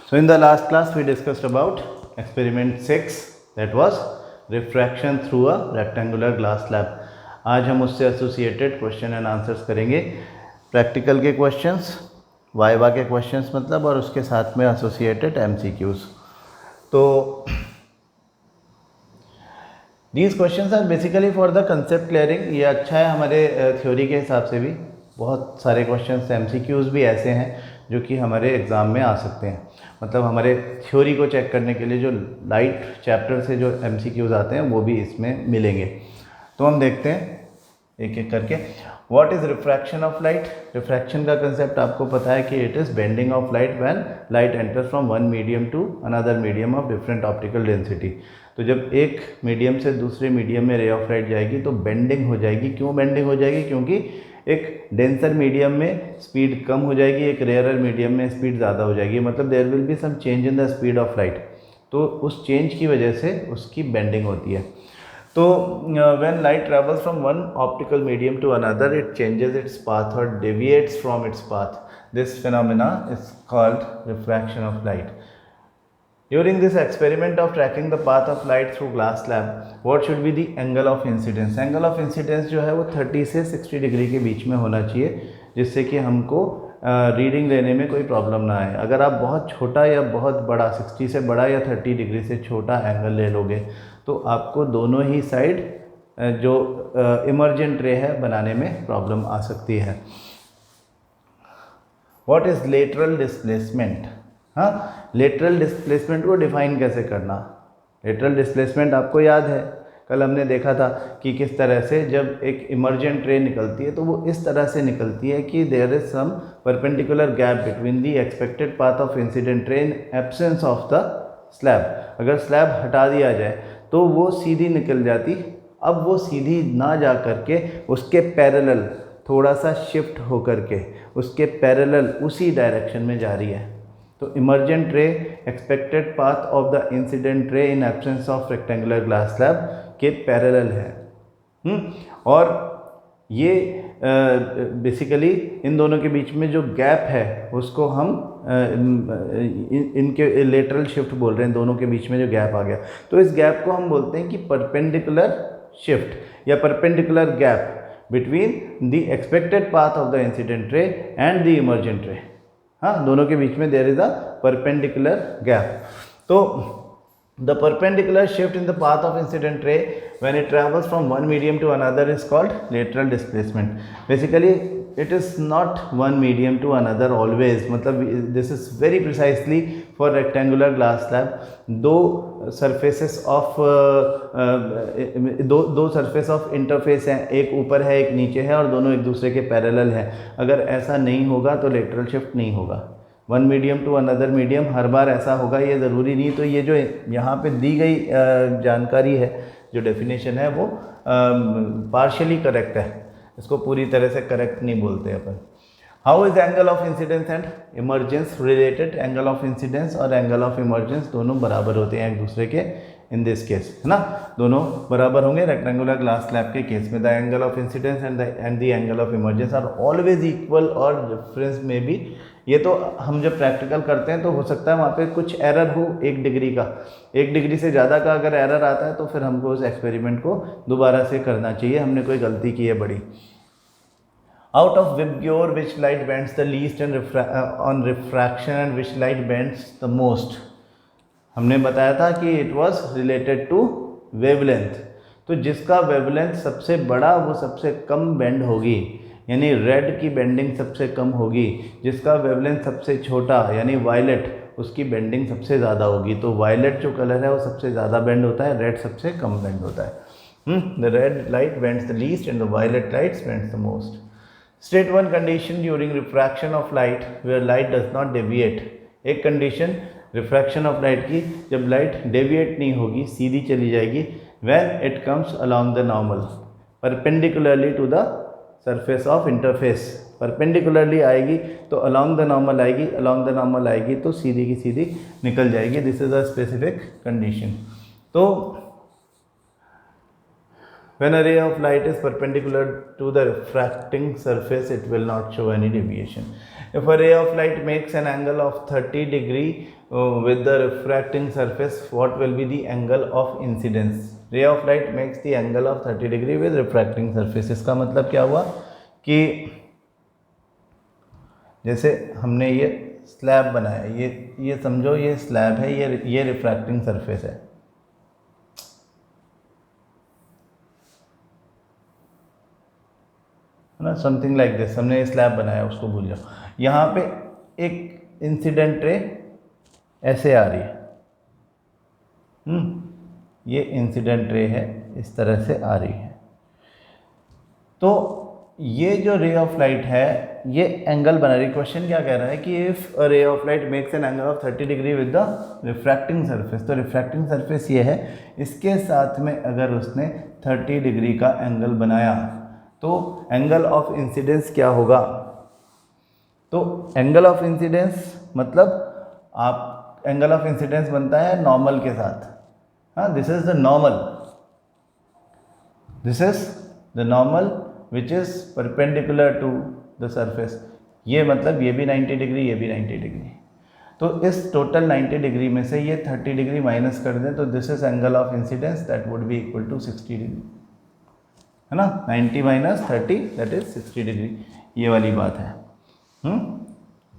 So in the last class we discussed about experiment 6, that was refraction through a rectangular glass slab. आज हम उससे associated question and answers करेंगे, practical के questions, viva के questions मतलब, और उसके साथ में एसोसिएटेड एमसीक्यूज. तो these questions are basically for the concept clearing. ये अच्छा है हमारे थ्योरी के हिसाब से भी. बहुत सारे क्वेश्चंस एमसीक्यूज भी ऐसे हैं जो कि हमारे एग्ज़ाम में आ सकते हैं. मतलब हमारे थ्योरी को चेक करने के लिए जो लाइट चैप्टर से जो एमसीक्यूज आते हैं वो भी इसमें मिलेंगे. तो हम देखते हैं एक एक करके. What is refraction of light? Refraction का कंसेप्ट आपको पता है कि it is bending of light when light enters from one medium to another medium of different optical density. तो जब एक मीडियम से दूसरे मीडियम में रे ऑफ लाइट जाएगी तो बेंडिंग हो जाएगी. क्यों बेंडिंग हो जाएगी? क्योंकि एक डेंसर मीडियम में स्पीड कम हो जाएगी, एक रेयरर मीडियम में स्पीड ज़्यादा हो जाएगी. मतलब there will be some change in the speed of light. तो उस चेंज की वजह से उसकी बेंडिंग होती है. तो when light travels from one optical medium to another it changes its path और deviates from its path. This phenomena is called refraction of light. During this experiment of tracking the path of light through glass slab, what should be the angle of incidence? Angle of incidence जो है वो 30 से 60 degree के बीच में होना चाहिए, जिससे कि हमको रीडिंग लेने में कोई प्रॉब्लम ना आए. अगर आप बहुत छोटा या बहुत बड़ा, 60 से बड़ा या 30 डिग्री से छोटा एंगल ले लोगे तो आपको दोनों ही साइड जो इमर्जेंट रे है बनाने में प्रॉब्लम आ सकती है. What is lateral displacement? हाँ, लेटरल डिस्प्लेसमेंट को डिफाइन कैसे करना? लेटरल डिस्प्लेसमेंट आपको याद है, कल हमने देखा था कि किस तरह से जब एक इमर्जेंट रे निकलती है तो वो इस तरह से निकलती है कि there is some perpendicular gap between the expected path of incident ray in absence of the slab. अगर स्लैब हटा दिया जाए तो वो सीधी निकल जाती. अब वो सीधी ना जा करके उसके पैरेलल थोड़ा सा शिफ्ट होकर के उसके पैरेलल उसी डायरेक्शन में जा रही है. तो इमर्जेंट रे expected path of the incident ray in absence of rectangular glass slab के पैरेलल है. और ये बेसिकली इन दोनों के बीच में जो गैप है उसको हम इनके लेटरल शिफ्ट बोल रहे हैं. दोनों के बीच में जो गैप आ गया तो इस गैप को हम बोलते हैं कि परपेंडिकुलर शिफ्ट या perpendicular gap between the expected path of the incident ray and the emergent ray. हाँ, दोनों के बीच में there is a perpendicular gap. तो the perpendicular shift in the path of incident ray when it travels from one medium to another is called lateral displacement. Basically it is not one medium to another always. मतलब this is very precisely for rectangular glass slab. दो surfaces of interface हैं, एक ऊपर है एक नीचे है और दोनों एक दूसरे के पैरेलल हैं. अगर ऐसा नहीं होगा तो लेटरल शिफ्ट नहीं होगा. One medium to another medium हर बार ऐसा होगा ये ज़रूरी नहीं. तो ये जो यहाँ पे दी गई जानकारी है, जो डेफिनेशन है वो पार्शियली करेक्ट है. इसको पूरी तरह से करेक्ट नहीं बोलते अपन. How is angle of incidence and emergence related? Angle of incidence और एंगल ऑफ इमर्जेंस दोनों बराबर होते हैं एक दूसरे के इन दिस केस, है ना. दोनों बराबर होंगे रेक्टेंगुलर ग्लास स्लैब के केस में. The angle of incidence and the angle of emergence are always equal और डिफरेंस में भी. ये तो हम जब प्रैक्टिकल करते हैं तो हो सकता है वहाँ पे कुछ एरर हो 1 डिग्री का. 1 डिग्री से ज़्यादा का अगर एरर आता है तो फिर हमको उस एक्सपेरिमेंट को दोबारा से करना चाहिए, हमने कोई गलती की है बड़ी. Out of VIBGYOR which light bends the least and on refraction and which light bends the most? हमने बताया था कि it was related to wavelength. तो जिसका वेवलेंथ सबसे बड़ा वो सबसे कम बेंड होगी, यानी रेड की बेंडिंग सबसे कम होगी. जिसका वेवलेंथ सबसे छोटा यानी वायलेट, उसकी बेंडिंग सबसे ज़्यादा होगी. तो वायलेट जो कलर है वो सबसे ज़्यादा बेंड होता है, रेड सबसे कम बेंड होता है. The red light bends the least and the violet lights bends the most. State one condition during refraction of light where light does not deviate. एक कंडीशन रिफ्रैक्शन ऑफ लाइट की, जब light deviate नहीं होगी, सीधी चली जाएगी. When it comes along the normal perpendicularly to the surface of interface. Perpendicularly आएगी तो अलोंग द नॉर्मल आएगी, अलोंग द नॉर्मल आएगी तो सीधी की सीधी निकल जाएगी. This is a specific condition. तो When a ray of light is perpendicular to the refracting surface, it will not show any deviation. If a ray of light makes an angle of 30 degree with the refracting surface, what will be the angle of incidence? Ray of light makes the angle of 30 degree with refracting surface. इसका मतलब क्या हुआ कि जैसे हमने ये slab बनाया, ये समझो ये स्लैब है, ये रिफ्रैक्टिंग सरफेस है ना, समथिंग लाइक दिस। हमने स्लैब बनाया, उसको भूल जाओ। यहाँ पे एक इंसिडेंट रे ऐसे आ रही है, ये इंसिडेंट रे है, इस तरह से आ रही है। तो ये जो रे ऑफ लाइट है ये एंगल बना रही। क्वेश्चन क्या कह रहा है कि if a ray of light makes an angle of 30 degree with the refracting surface, तो रिफ्रैक्टिंग सरफेस ये है, इसके साथ में अगर उसने 30 डिग्री का एंगल बनाया तो एंगल ऑफ इंसिडेंस क्या होगा? तो एंगल ऑफ इंसिडेंस मतलब आप एंगल ऑफ इंसिडेंस बनता है नॉर्मल के साथ। हाँ, this is the normal, this is the normal which is perpendicular to the surface. ये मतलब ये भी 90 डिग्री, ये भी 90 डिग्री। तो इस टोटल 90 डिग्री में से ये 30 डिग्री माइनस कर दें तो this is angle of incidence, that would be equal to 60 degree, है ना। 90 माइनस 30 दैट इज 60 डिग्री, ये वाली बात है।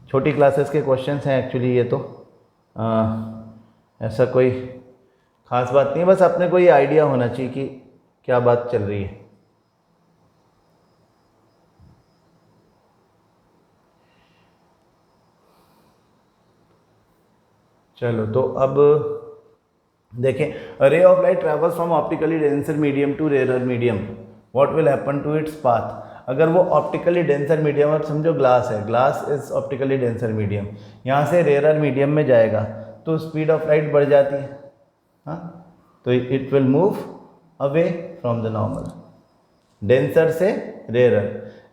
छोटी क्लासेस के क्वेश्चंस हैं एक्चुअली ये तो, ऐसा कोई ख़ास बात नहीं है, बस अपने को ये आइडिया होना चाहिए कि क्या बात चल रही है। चलो, तो अब देखें, a ray of light travels from optically denser medium to rarer medium, what will happen to its path? अगर वो ऑप्टिकली डेंसर मीडियम, अब समझो ग्लास है, glass is optically denser medium, यहाँ से रेयर मीडियम में जाएगा तो स्पीड ऑफ लाइट बढ़ जाती है। हाँ, तो it will move away from the normal, denser से रेयरर,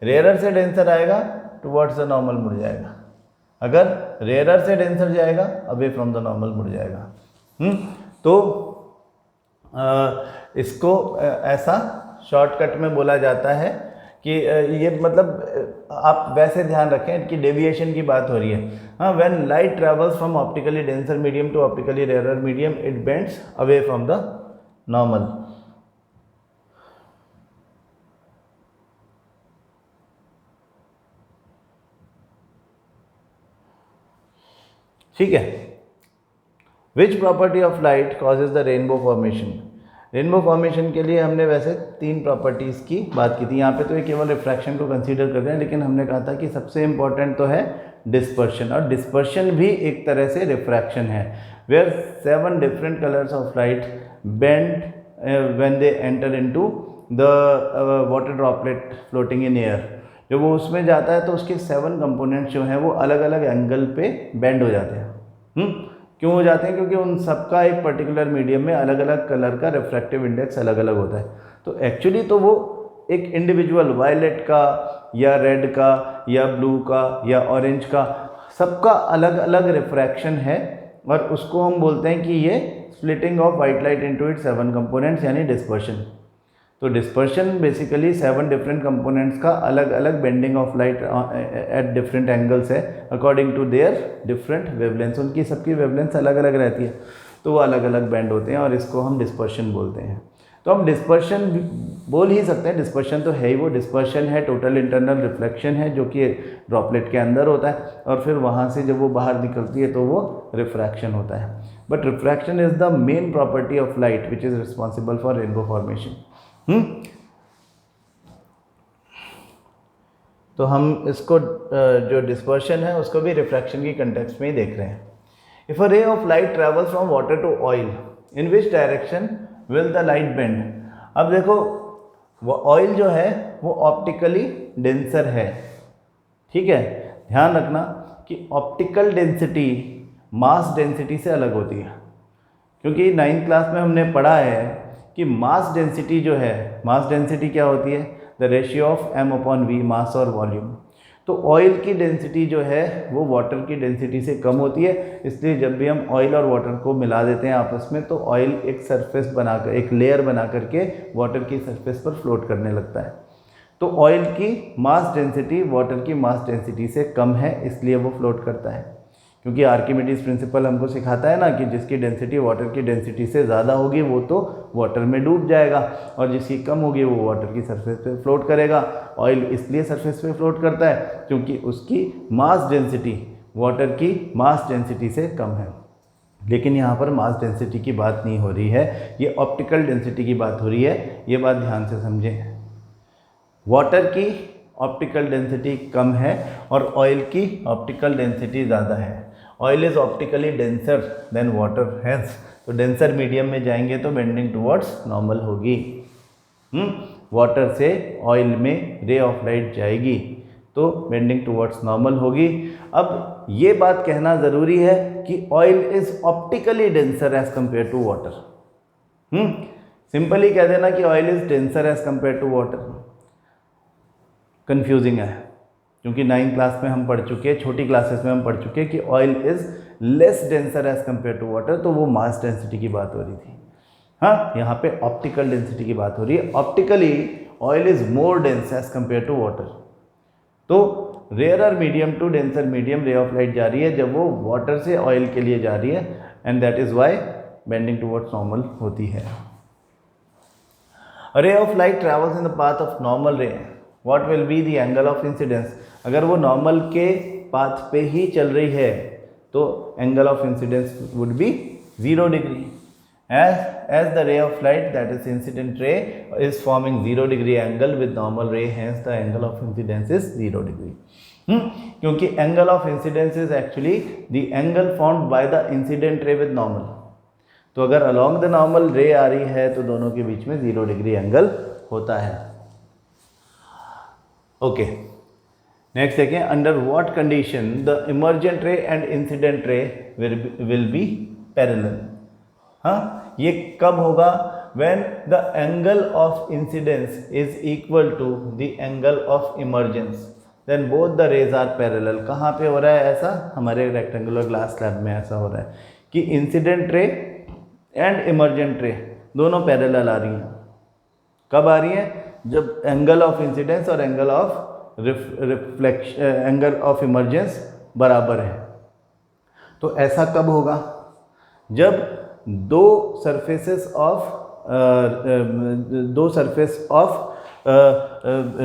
रेयरर से डेंसर आएगा टुवर्ड्स द नॉर्मल मुड़ जाएगा, अगर रेयरर से डेंसर जाएगा अवे फ्रॉम द नॉर्मल मुड़ जाएगा। तो इसको ऐसा शॉर्टकट में बोला जाता है कि ये मतलब आप वैसे ध्यान रखें कि डेविएशन की बात हो रही है। हाँ, when light travels from optically denser medium to optically rarer medium, it bends away from the normal. ठीक है। Which property of light causes the rainbow formation? Rainbow formation के लिए हमने वैसे 3 प्रॉपर्टीज़ की बात की थी। यहाँ पे तो ये केवल रिफ्रैक्शन को कंसीडर कर रहे हैं, लेकिन हमने कहा था कि सबसे इम्पॉर्टेंट तो है डिस्पर्शन, और डिस्पर्शन भी एक तरह से रिफ्रैक्शन है। Where 7 different colours of light bend when they enter into the water droplet floating in air. जब वो उसमें जाता है तो उसके 7 कंपोनेंट्स जो हैं वो अलग अलग एंगल पे बेंड हो जाते हैं। क्यों हो जाते हैं? क्योंकि उन सबका एक पर्टिकुलर मीडियम में अलग अलग कलर का रिफ्रैक्टिव इंडेक्स अलग अलग होता है। तो एक्चुअली तो वो एक इंडिविजुअल वायलेट का या रेड का या ब्लू का या ऑरेंज का, सबका अलग अलग रिफ्रैक्शन है, और उसको हम बोलते हैं कि ये splitting of white light into its 7 components, यानी डिस्पर्शन। तो डिस्पर्शन बेसिकली 7 डिफरेंट कंपोनेंट्स का अलग अलग bending of light at different angles है according to their different wavelengths. उनकी सबकी वेवलेंथ्स अलग अलग रहती है, तो वो अलग अलग बेंड होते हैं, और इसको हम डिस्पर्शन बोलते हैं। तो हम डिस्पर्शन बोल ही सकते हैं, डिस्पर्शन तो है ही, वो डिस्पर्शन है, टोटल इंटरनल रिफ्लेक्शन है जो कि ड्रॉपलेट के अंदर होता है, और फिर वहाँ से जब वो बाहर निकलती है तो वो रिफ्रैक्शन होता है। But refraction is the main property of light which is responsible for rainbow formation. तो हम इसको जो डिस्पर्शन है उसको भी रिफ्रैक्शन की कंटेक्स्ट में ही देख रहे हैं। If a ray of light travels from water to oil, in which direction will the light bend? अब देखो, वो ऑयल जो है वो ऑप्टिकली डेंसर है, ठीक है। ध्यान रखना कि ऑप्टिकल डेंसिटी मास डेंसिटी से अलग होती है, क्योंकि 9th क्लास में हमने पढ़ा है कि मास डेंसिटी जो है, मास डेंसिटी क्या होती है? द रेशियो ऑफ m/v, मास और वॉल्यूम। तो ऑयल की डेंसिटी जो है वो वाटर की डेंसिटी से कम होती है, इसलिए जब भी हम ऑयल और वाटर को मिला देते हैं आपस में तो ऑयल एक सरफेस बनाकर, एक लेयर बना करके वाटर की सरफेस पर फ्लोट करने लगता है। तो ऑयल की मास डेंसिटी वाटर की मास डेंसिटी से कम है, इसलिए वो फ्लोट करता है। क्योंकि आर्किमिडीज प्रिंसिपल हमको सिखाता है ना कि जिसकी डेंसिटी वाटर की डेंसिटी से ज़्यादा होगी वो तो वाटर में डूब जाएगा, और जिसकी कम होगी वो वाटर की सरफेस पे फ्लोट करेगा। ऑयल इसलिए सरफेस पे फ्लोट करता है क्योंकि उसकी मास डेंसिटी वाटर की मास डेंसिटी से कम है। लेकिन यहाँ पर मास डेंसिटी की बात नहीं हो रही है, ये ऑप्टिकल डेंसिटी की बात हो रही है, ये बात ध्यान से समझें। वाटर की ऑप्टिकल डेंसिटी कम है और ऑयल की ऑप्टिकल डेंसिटी ज़्यादा है। Oil is optically denser than water, hence तो डेंसर मीडियम में जाएंगे तो बेंडिंग टुवर्ड्स नॉर्मल होगी। वाटर से ऑयल में रे ऑफ लाइट जाएगी तो बेंडिंग टुवर्ड्स नॉर्मल होगी। अब ये बात कहना ज़रूरी है कि oil is optically denser as compare to water. Simply कह देना कि oil is denser as compare to water confusing है, क्योंकि 9th क्लास में हम पढ़ चुके हैं, छोटी क्लासेस में हम पढ़ चुके हैं कि oil is less denser as compare to water, तो वो मास डेंसिटी की बात हो रही थी। हाँ, यहाँ पे ऑप्टिकल डेंसिटी की बात हो रही है। Optically oil is more dense as compare to water. तो rarer medium to denser medium ray of light जा रही है जब वो वाटर से ऑयल के लिए जा रही है, and that is why bending towards normal होती है। Ray of light travels in the path of normal ray, what will be the angle of incidence. अगर वो नॉर्मल के पाथ पे ही चल रही है तो angle of incidence would be 0 degree. As the ray of light, that is incident ray, is forming 0 degree angle with normal ray, hence the angle of incidence is 0 degree. क्योंकि angle of incidence is actually the angle formed by the incident ray with normal. तो अगर along the normal ray आ रही है तो दोनों के बीच में 0 डिग्री एंगल होता है। ओके, नेक्स्ट देखें, under what condition the emergent रे and incident ray will be parallel. हाँ, ये कब होगा? when the angle of incidence is equal to the angle of emergence, then both the rays are parallel. कहाँ पे हो रहा है ऐसा? हमारे रेक्टेंगुलर ग्लास स्लैब में ऐसा हो रहा है कि इंसिडेंट रे एंड इमर्जेंट रे दोनों पैरेलल आ रही हैं। कब आ रही हैं? जब एंगल ऑफ इंसिडेंस और angle of reflection, angle of emergence बराबर है। तो ऐसा कब होगा? जब दो सरफेस ऑफ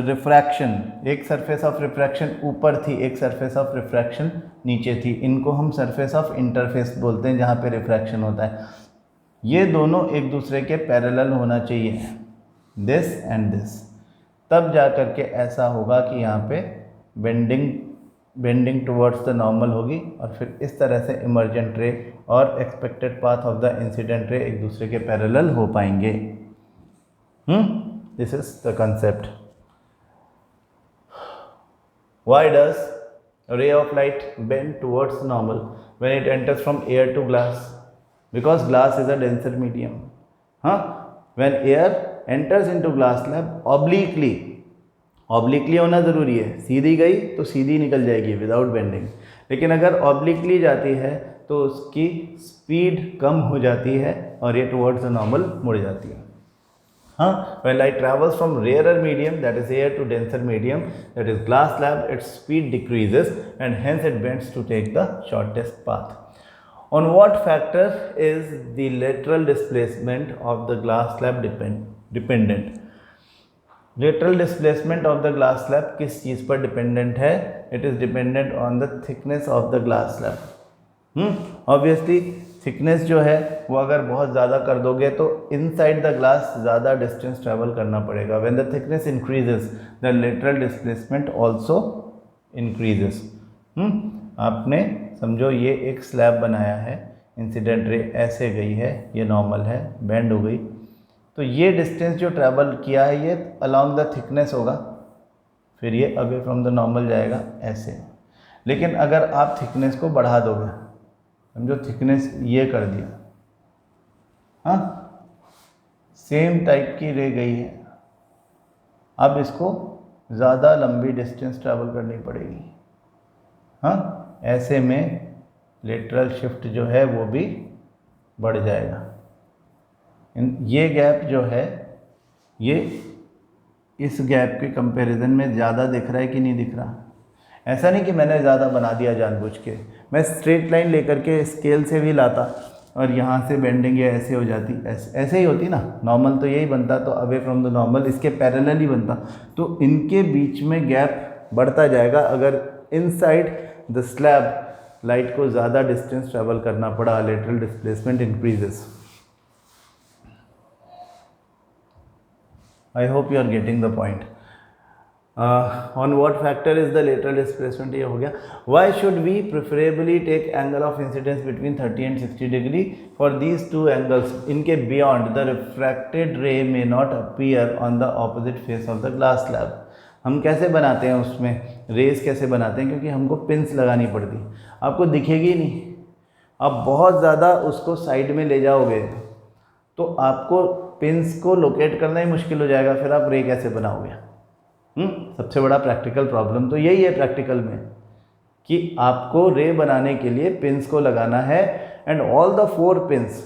रिफ्रैक्शन, एक सरफेस ऑफ रिफ्रैक्शन ऊपर थी, एक सरफेस ऑफ रिफ्रैक्शन नीचे थी, इनको हम सरफेस ऑफ इंटरफेस बोलते हैं जहाँ पे रिफ्रैक्शन होता है। ये दोनों एक दूसरे के पैरेलल होना चाहिए, दिस एंड दिस, तब जा कर के ऐसा होगा कि यहाँ पे बेंडिंग टुवर्ड्स द नॉर्मल होगी, और फिर इस तरह से इमर्जेंट रे और expected path of the incident ray एक दूसरे के पैरेलल हो पाएंगे। This is the concept. Why does ray of light bend towards normal when it enters from air to glass? Because glass is a denser medium. When air enters into glass slab obliquely होना ज़रूरी है, सीधी गई तो सीधी निकल जाएगी without bending, लेकिन अगर obliquely जाती है तो उसकी स्पीड कम हो जाती है और ये टुवर्ड्स द नॉर्मल मुड़ जाती है। When light travels from rarer medium, that is air, to denser medium, that is glass slab, its speed decreases and hence it bends to take the shortest path. On what factor is the lateral displacement of the glass slab dependent? Lateral displacement of the glass slab किस चीज़ पर dependent है? It is dependent on the thickness of the glass slab. Obviously thickness जो है वो अगर बहुत ज़्यादा कर दोगे तो इनसाइड द ग्लास ज़्यादा डिस्टेंस ट्रैवल करना पड़ेगा। When the thickness increases the lateral displacement also increases. आपने समझो ये एक स्लैब बनाया है, इंसिडेंट रे ऐसे गई है, ये नॉर्मल है, बेंड हो गई, तो ये डिस्टेंस जो ट्रैवल किया है ये अलॉन्ग द थिकनेस होगा, फिर ये अवे फ्रॉम द नॉर्मल जाएगा ऐसे। लेकिन अगर आप थिकनेस को बढ़ा दोगे, समझो थिकनेस ये कर दिया, सेम टाइप की रे गई है, अब इसको ज़्यादा लंबी डिस्टेंस ट्रैवल करनी पड़ेगी। हाँ, ऐसे में लेटरल शिफ्ट जो है वो भी बढ़ जाएगा। ये गैप जो है ये इस गैप के कंपैरिजन में ज़्यादा दिख रहा है कि नहीं दिख रहा। ऐसा नहीं कि मैंने ज़्यादा बना दिया जानबूझ के, मैं स्ट्रेट लाइन लेकर के स्केल से भी लाता और यहाँ से बेंडिंग या ऐसे हो जाती, ऐसे ही होती ना, नॉर्मल तो यही बनता, तो अवे फ्रॉम द नॉर्मल इसके पैरेलल ही बनता, तो इनके बीच में गैप बढ़ता जाएगा अगर इनसाइड द स्लैब लाइट को ज़्यादा डिस्टेंस ट्रैवल करना पड़ा, lateral displacement increases. I hope you are getting the point. On what factor is the lateral displacement? ये हो गया. Why should we preferably take angle of incidence between 30 and 60 degree? For these two angles, इनके beyond the refracted ray may not appear on the opposite face of the glass slab. हम कैसे बनाते हैं उसमें raise कैसे बनाते हैं, क्योंकि हमको पिंस लगानी पड़ती, आपको दिखेगी नहीं, आप बहुत ज़्यादा उसको साइड में ले जाओगे तो आपको पिंस को लोकेट करना ही मुश्किल हो जाएगा, फिर आप रे कैसे बनाओगे। सबसे बड़ा प्रैक्टिकल प्रॉब्लम तो यही है प्रैक्टिकल में, कि आपको रे बनाने के लिए पिंस को लगाना है, एंड ऑल द 4 पिंस,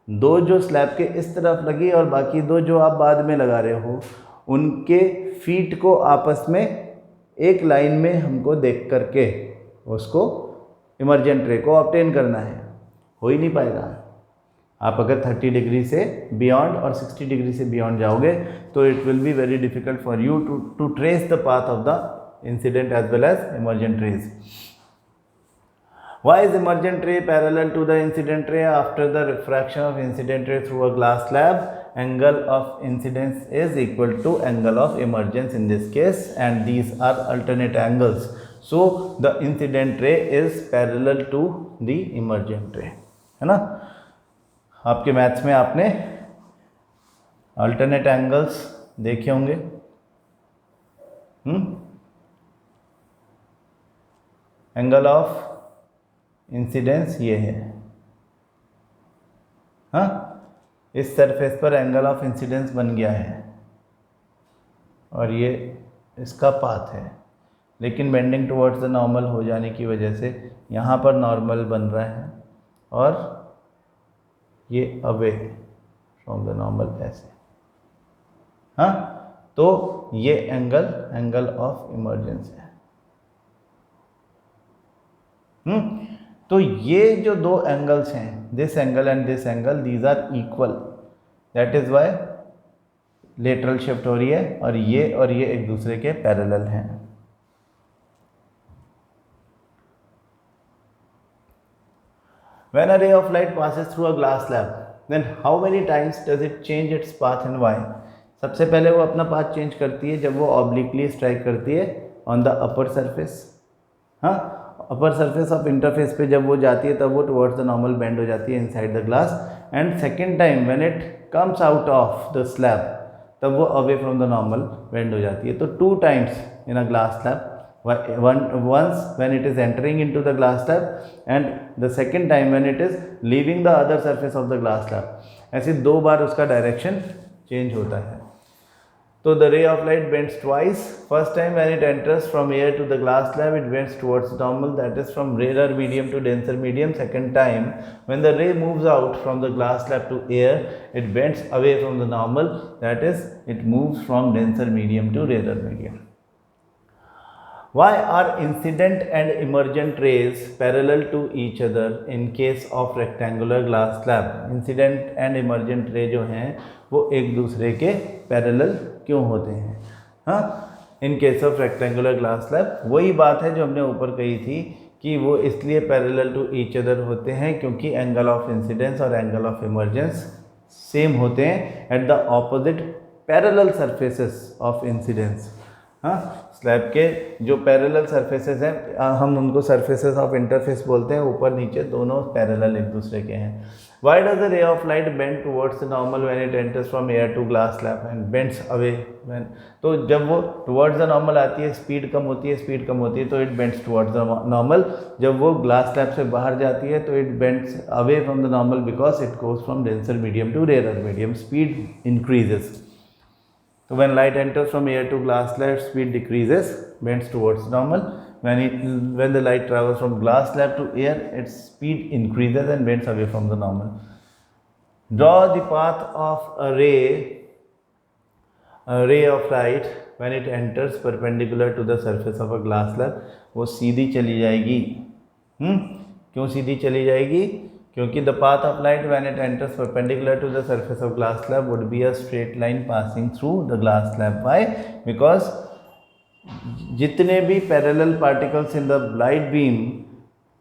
2 जो स्लैब के इस तरफ लगी और बाकी 2 जो आप बाद में लगा रहे हो, उनके फीट को आपस में एक लाइन में हमको देख करके उसको इमर्जेंट रे को ऑब्टेन करना है। हो ही नहीं पाएगा। आप अगर 30 डिग्री से बियॉन्ड और 60 डिग्री से बियॉन्ड जाओगे तो it will be very difficult for you to trace the path of the incident as well as emergent rays. Why is emergent ray parallel to the incident ray? After the refraction of incident ray through a glass slab, angle of incidence is equal to angle of emergence in this case, and these are alternate angles. So the incident ray is parallel to the emergent ray, है ना। आपके maths में आपने alternate angles देखे होंगे। Angle of incidence ये है, हाँ, इस सरफेस पर एंगल ऑफ इंसिडेंस बन गया है और ये इसका पाथ है, लेकिन बेंडिंग टुवर्ड्स द नॉर्मल हो जाने की वजह से यहाँ पर नॉर्मल बन रहा है और ये अवे फ्रॉम द नॉर्मल ऐसे, हाँ, तो ये एंगल ऑफ इमर्जेंस है। तो ये जो 2 एंगल्स हैं, this angle and this angle, these are equal, that is why lateral shift हो रही है, और ये एक दूसरे के पैरेलल हैं। When a ray of light passes through a glass slab, then how many times does it change its path and why? सबसे पहले वो अपना पाथ चेंज करती है जब वो ऑब्लिकली स्ट्राइक करती है ऑन द अपर सरफेस, हाँ, अपर सरफेस ऑफ इंटरफेस पे जब वो जाती है तब वो टुवर्ड्स द नॉर्मल बेंड हो जाती है inside the glass, and second time when it comes out of the slab तब वो away from the normal bend हो जाती है। तो 2 times in a glass slab, once when it is entering into the glass slab and the second time when it is leaving the other surface of the glass slab, ऐसे 2 बार उसका direction change होता है। तो the ray of light bends twice. First time when it enters from air to the glass slab, it bends towards normal, that is from rarer medium to denser medium. Second time when the ray moves out from the glass slab to air, it bends away from the normal, that is it moves from denser medium to rarer medium. Why are incident and emergent rays parallel to each other in case of rectangular glass slab? Incident and emergent ray जो हैं वो एक दूसरे के parallel क्यों होते हैं, हाँ, in case of rectangular glass slab? वही बात है जो हमने ऊपर कही थी कि वो इसलिए पैरेलल टू ईच अदर होते हैं क्योंकि एंगल ऑफ इंसिडेंस और एंगल ऑफ इमर्जेंस सेम होते हैं at the opposite parallel surfaces of incidence. हाँ, स्लैब के जो पैरेलल सरफेसेस हैं हम उनको सरफेसेस ऑफ इंटरफेस बोलते हैं, ऊपर नीचे दोनों पैरेलल एक दूसरे के हैं। Why does the ray of light bend towards the normal when it enters from air to glass slab and bends away when? तो जब वो towards the normal आती है स्पीड कम होती है तो it bends towards the normal। जब वो glass slab से बाहर जाती है तो it bends away from the normal because it goes from denser medium to rarer medium, speed increases। So when light enters from air to glass slab, speed decreases, bends towards normal. When the light travels from glass slab to air, its speed increases and bends away from the normal. Draw the path of a ray of light when it enters perpendicular to the surface of a glass slab. वो सीधी चली जाएगी. क्यों सीधी चली जाएगी? क्योंकि the path of light when it enters perpendicular to the surface of glass slab would be a straight line passing through the glass slab. Why? Because जितने भी parallel particles in the light beam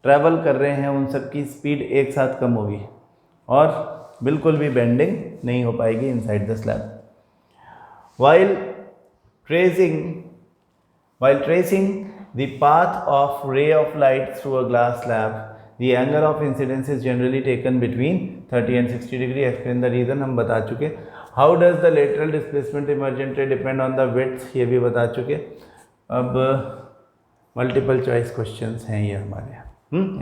travel कर रहे हैं उन सब की speed एक साथ कम होगी और बिल्कुल भी बेंडिंग नहीं हो पाएगी inside the slab. While tracing the path of ray of light through a glass slab, the angle of incidence is generally taken between 30 and 60 degree. Explain the reason, हम बता चुके. How does the lateral displacement emergent ray depend on the width, ये भी बता चुके. अब multiple choice questions हैं ये हमारे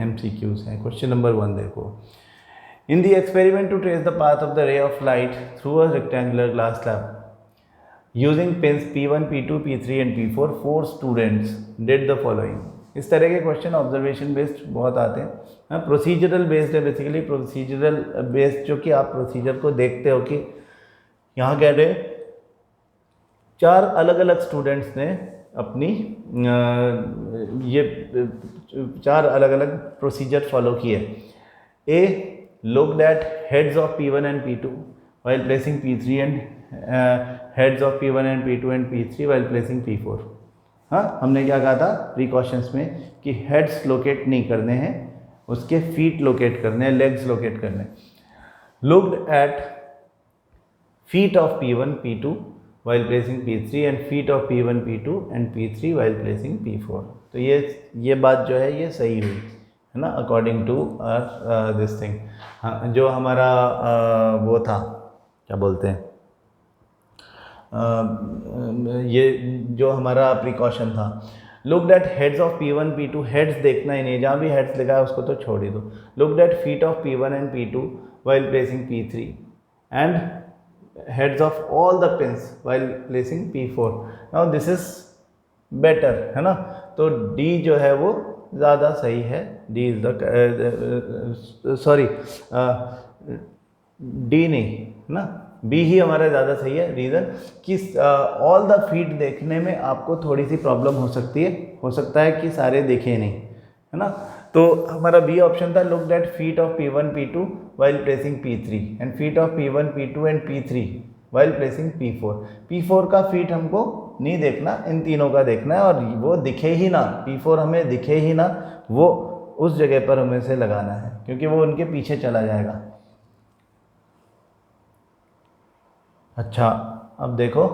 MCQs हैं. क्वेश्चन नंबर 1 देखो. In the experiment to trace the path of the ray of light through a rectangular glass slab, using pins P1, P2, P3 and P4, 4 students did the following. इस तरह के question observation based बहुत आते हैं. Procedural based है basically. Procedural based जो कि आप प्रोसीजर को देखते हो कि यहाँ कह रहे 4 अलग अलग स्टूडेंट्स ने अपनी ये 4 अलग अलग प्रोसीजर फॉलो किए. ए looked at heads of P1 and P2 while placing P3 and heads of P1 and P2 and P3 while placing P4. हाँ, हमने क्या कहा था प्रिकॉशंस में कि हेड्स लोकेट नहीं करने हैं, उसके फीट लोकेट करने हैं, लेग्स लोकेट करने हैं. Looked at feet of P1 P2 while placing P3 and feet of P1 P2 and P3 while placing P4. तो ये बात जो है ये सही हुई है ना अकॉर्डिंग टू दिस थिंग. हाँ, जो हमारा वो था क्या बोलते हैं ये जो हमारा प्रिकॉशन था. Looked at heads of P1 P2, heads देखना ही नहीं, जहाँ भी हेड्स लिखा है उसको तो छोड़ ही दो. Looked at feet of P1 and P2 while placing P3 and heads of all the pins while placing P4. now this is better है ना. तो D जो है वो ज़्यादा सही है. D is the sorry D नहीं ना, B ही हमारा ज़्यादा सही है. रीज़न कि ऑल द फीट देखने में आपको थोड़ी सी प्रॉब्लम हो सकती है, हो सकता है कि सारे देखे नहीं है ना. तो हमारा बी ऑप्शन था looked at feet of P1 P2 while placing P3 and feet of P1 P2 and P3 while placing P4. P4 का फीट हमको नहीं देखना, इन तीनों का देखना है और वो दिखे ही ना, P4 हमें दिखे ही ना, वो उस जगह पर हमें से लगाना है क्योंकि वो उनके पीछे चला जाएगा. अच्छा, अब देखो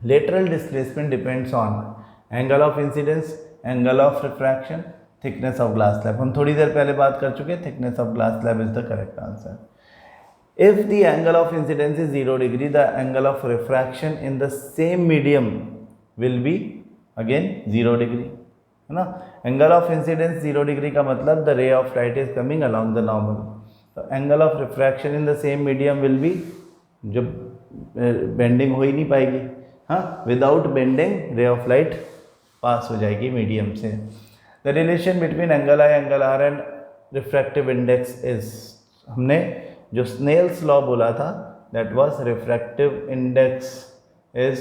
lateral displacement depends on angle of incidence, angle of refraction, thickness of glass slab. हम थोड़ी देर पहले बात कर चुके हैं. Thickness of glass slab is the correct answer. If the angle of incidence is 0 degree, the angle of refraction in the same medium will be again 0 degree है ना. Angle of incidence 0 degree का मतलब the ray of light is coming along the normal. तो angle of refraction in the same medium will be, जब bending हो ही नहीं पाएगी. हाँ, without bending ray of light pass हो जाएगी मीडियम से. The relation between angle I, angle R and refractive index is, हमने जो स्नेल्स लॉ बोला था that was refractive index is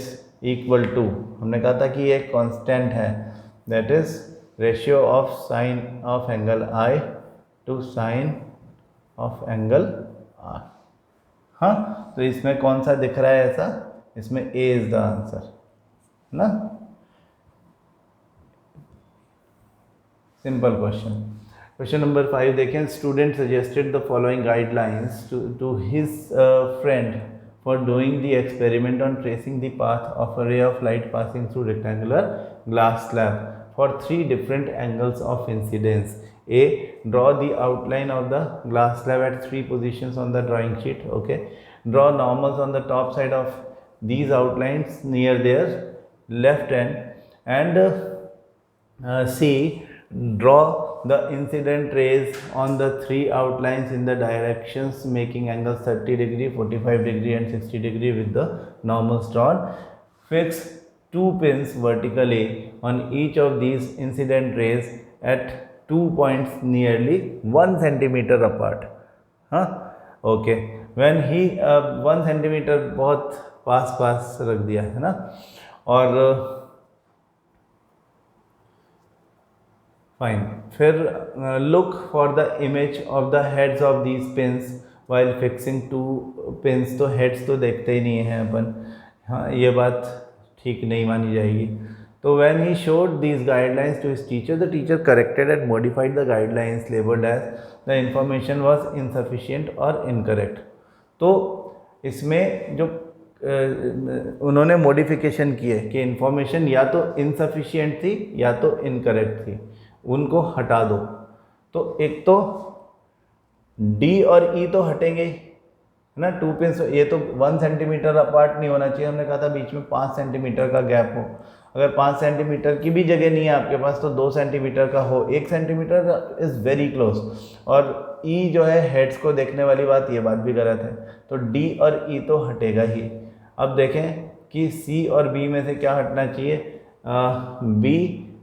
equal to, हमने कहा था कि ये कांस्टेंट है, that is ratio of sine of angle I to sine of angle R. हाँ, तो इसमें कौन सा दिख रहा है ऐसा, इसमें A इज द आंसर ना. Simple question. क्वेश्चन नंबर 5 देखें. Student suggested the following guidelines to his friend for doing the experiment on tracing the path of a ray of light passing through rectangular glass slab for 3 different angles of incidence. A, draw the outline of the glass slab at 3 positions on the drawing sheet. Okay, draw normals on the top side of these outlines near their left end. And C, draw the incident rays on the three outlines in the directions making angles 30 degree, 45 degree and 60 degree with the normals drawn. Fix 2 pins vertically on each of these incident rays at 2 points nearly 1 centimeter apart. हाँ okay, when he 1 centimetre बहुत पास रख दिया है ना, और fine. फिर look for the image of the heads of these pins while fixing 2 pins. तो heads तो देखते ही नहीं हैं अपन, हाँ ये बात ठीक नहीं मानी जाएगी। तो when he showed these guidelines to his teacher, the teacher corrected and modified the guidelines labelled as the information was insufficient और इनकरेक्ट। तो इसमें जो उन्होंने मॉडिफिकेशन किए कि इन्फॉर्मेशन या तो इनसफिशिएंट थी या तो इनकरेक्ट थी, उनको हटा दो। तो एक तो डी और ई तो हटेंगे ही है ना, 2 पिन्स, ये तो 1 सेंटीमीटर अपार्ट नहीं होना चाहिए, हमने कहा था बीच में 5 सेंटीमीटर का गैप हो। अगर 5 सेंटीमीटर की भी जगह नहीं है आपके पास तो 2 सेंटीमीटर का हो, 1 सेंटीमीटर इज़ वेरी क्लोज। और ई जो है हेड्स को देखने वाली बात, ये बात भी गलत है, तो डी और ई तो हटेगा ही। अब देखें कि सी और बी में से क्या हटना चाहिए। B,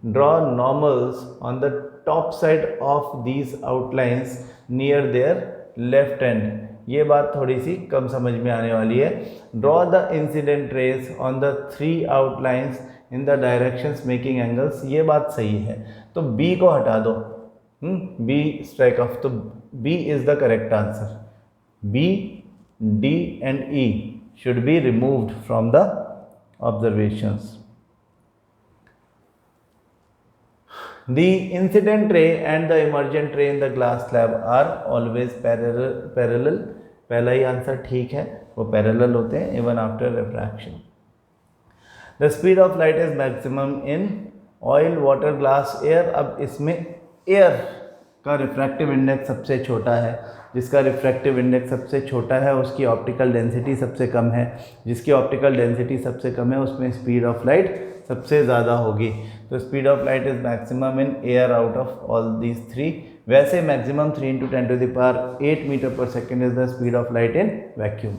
draw normals on the top side of these outlines near their left end. ये बात थोड़ी सी कम समझ में आने वाली है। Draw the incident rays on the 3 outlines in the directions making angles, ये बात सही है। तो बी को हटा दो, बी स्ट्राइक ऑफ, तो B is the correct answer. B, D and E should be removed from the observations. The incident ray and the emergent ray in the glass slab are always parallel. पहला ही answer ठीक है, वो parallel होते हैं even after refraction. The speed of light is maximum in oil, water, glass, air. अब इसमें air का refractive index सबसे छोटा है, जिसका रिफ्रैक्टिव इंडेक्स सबसे छोटा है उसकी ऑप्टिकल डेंसिटी सबसे कम है, जिसकी ऑप्टिकल डेंसिटी सबसे कम है उसमें स्पीड ऑफ लाइट सबसे ज़्यादा होगी। तो speed of light is maximum in air out of all these 3। वैसे मैक्सिमम 3 × 10⁸ मीटर पर second is the speed of light in vacuum.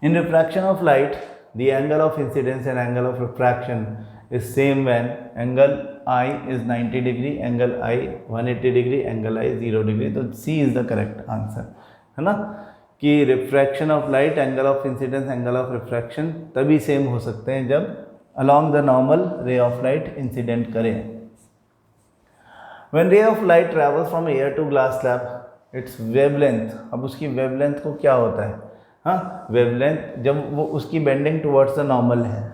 In refraction of light the angle of incidence and angle of refraction is same when angle I is 90 degree, angle I 180 degree, angle I 0 degree। तो C is the correct answer, है ना, कि refraction of light, angle of incidence, angle of refraction तभी same हो सकते हैं जब along the normal ray of light incident करें। When ray of light travels from air to glass slab, its wavelength, अब उसकी वेवलेंथ को क्या होता है, हाँ वेवलेंथ जब वो उसकी बेंडिंग टुवर्ड्स द नॉर्मल है